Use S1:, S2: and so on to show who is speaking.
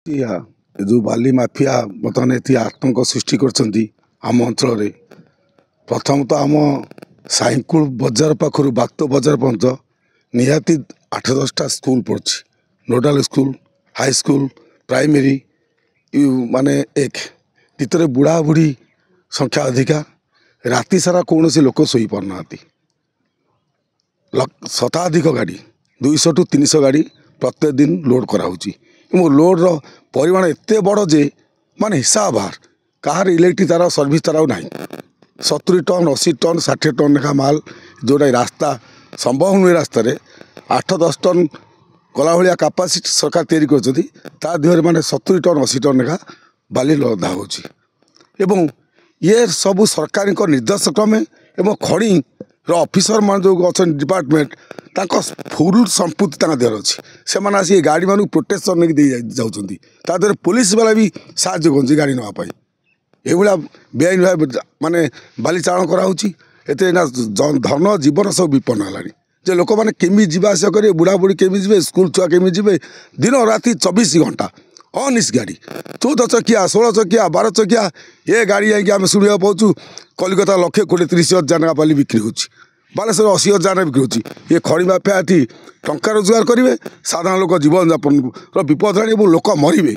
S1: जो बाली माफिया बर्तमान ये आतंक सृष्टि करम अंचल प्रथम तो आम साइकुल बजार पाखर बाक्तो बजार पर्यंत निहाती 8-10टा स्कूल पड़ी नोडाल स्कूल हाई स्कूल प्राइमरी माने एक भितर बुढ़ा बुढ़ी संख्या अधिका राति सारा कौन से लोक शोई पारना शताधिक गाड़ी 200 टू 300 गाड़ी प्रत्येक दिन लोड कराऊँगी लोड रो परिमाण एत बड़ जे माने हिसाब बाहर कहार इलेक्ट्रिक तार सर्विस तार ना 70 टन 80 टन 60 टन लेखा माल जोटा रास्ता संभव नुहे रास्त 8-10 टन गला भाया कैपेसिटी सरकार तैयारी कर माने 70 टन 80 टन लेखा बाली लदा हो ये सब सरकार निर्देश क्रमे एवं खड़ी ऑफिसर मान जो अच्छा डिपार्टमेंट फुल संपत्ति देहर अच्छी से आसी गाड़ी मानू प्रोटेक्शन नहीं जाऊँगी पुलिस वाला भी साहय कर गाड़ी नापी ये बेआईन भाव माने बाली चालन कराऊँगी एना धन जीवन सब विपन्न है लोक मैंने केमी जावास करेंगे बुढ़ा बुढ़ी केमी जी स्कूल छुआ केमी जी दिन राति 24 घंटा अनिश गाड़ी 14 चकिया 16 चकिया 12 चकिया ये गाड़ी आम शुणा पाचु कलिकता 1,20,30,000 बाली बिक्री हो बालेश्वर 80,000 बिक्री हो ये खड़ी माफिया टा रोजगार करेंगे साधारण लोक जीवन यापन विपद है लोक मरवे